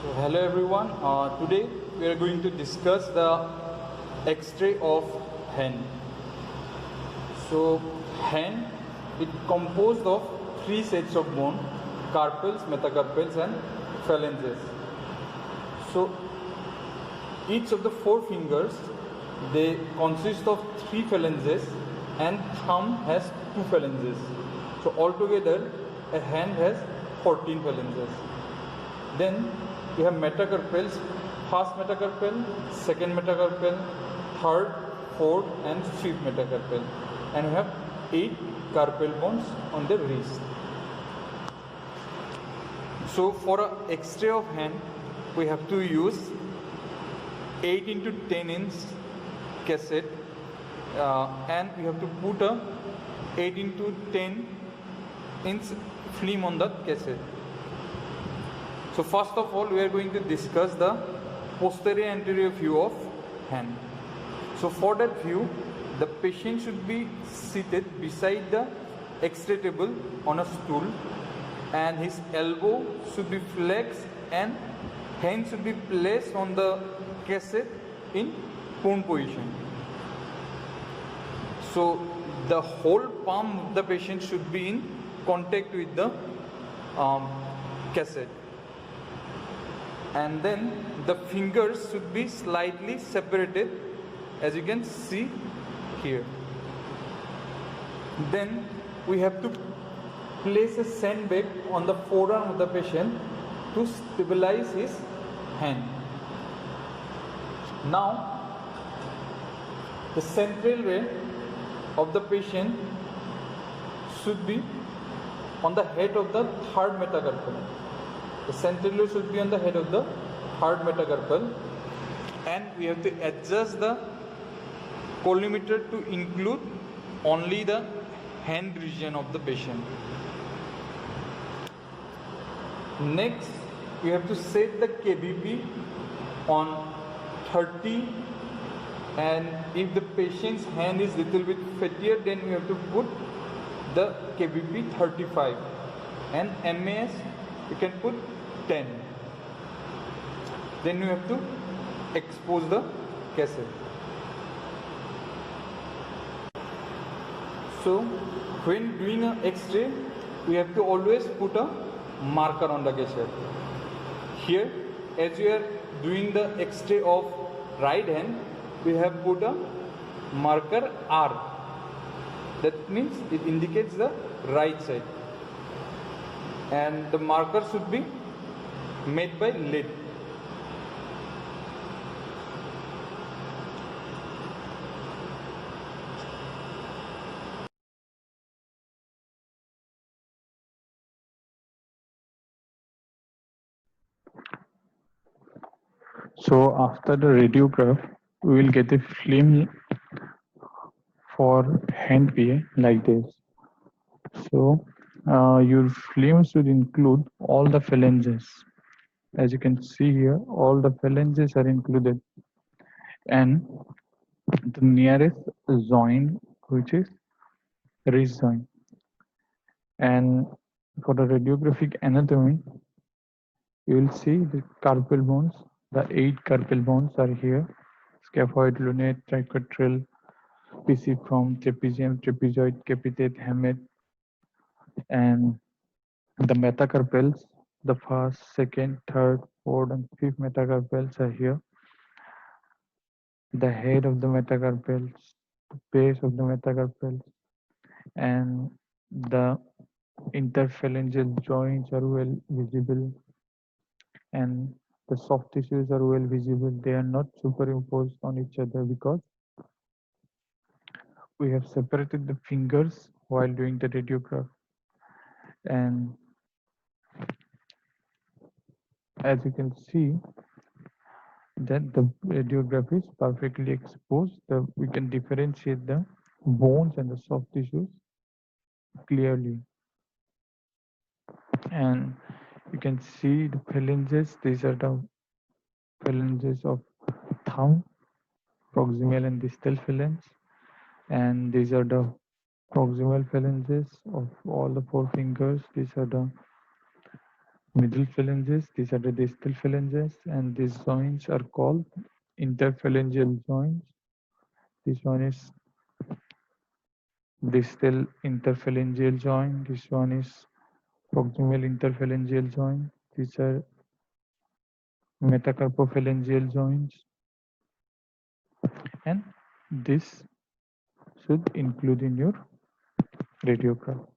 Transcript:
So hello everyone. Today we are going to discuss the X-ray of hand. So hand, it composed of three sets of bone: carpals, metacarpals, and phalanges. So each of the four fingers, they consist of three phalanges, and thumb has two phalanges. So altogether, a hand has 14 phalanges. Then we have metacarpals, first metacarpal, second metacarpal, third, fourth, and fifth metacarpal, and we have 8 carpal bones on the wrist. So for an X-ray of hand, we have to use 8 into 10 inch cassette, and we have to put a 8 into 10 inch film on the cassette. So first of all, we are going to discuss the posterior anterior view of hand. So for that view, the patient should be seated beside the X-ray table on a stool, and his elbow should be flexed and hand should be placed on the cassette in prone position. So the whole palm of the patient should be in contact with the cassette, and then the fingers should be slightly separated, as you can see here. Then we have to place a sandbag on the forearm of the patient to stabilize his hand. Now the central ray of the patient should be on the head of the third metacarpal. The central ray should be on the head of the third metacarpal, and we have to adjust the collimator to include only the hand region of the patient. Next, we have to set the KBP on 30, and if the patient's hand is little bit fattier, then we have to put the KBP 35, and MAS you can put 10. Then you have to expose the cassette. So when doing an X-ray, we have to always put a marker on the cassette. Here, as we are doing the X-ray of right hand, we have put a marker R. That means it indicates the right side, and the marker should be made by lead. So after the radiograph, we will get a film for hand PA like this. So your film should include all the phalanges. As you can see here, all the phalanges are included, and the nearest joint, which is wrist joint. And for the radiographic anatomy, you will see the carpal bones. The 8 carpal bones are here: scaphoid, lunate, triquetral, pisiform, trapezium, trapezoid, capitate, hamate, and the metacarpals. The first, second, third, fourth, and fifth metacarpals are here. The head of the metacarpals, the base of the metacarpals, and the interphalangeal joints are well visible, and the soft tissues are well visible. They are not superimposed on each other because we have separated the fingers while doing the radiograph. And as you can see, that the radiograph is perfectly exposed. We can differentiate the bones and the soft tissues clearly. And you can see the phalanges. These are the phalanges of thumb, proximal and distal phalange. And these are the proximal phalanges of all the 4 fingers. These are the middle phalanges, these are the distal phalanges, and these joints are called interphalangeal joints. This one is distal interphalangeal joint, this one is proximal interphalangeal joint, these are metacarpophalangeal joints, and this should include in your radiograph.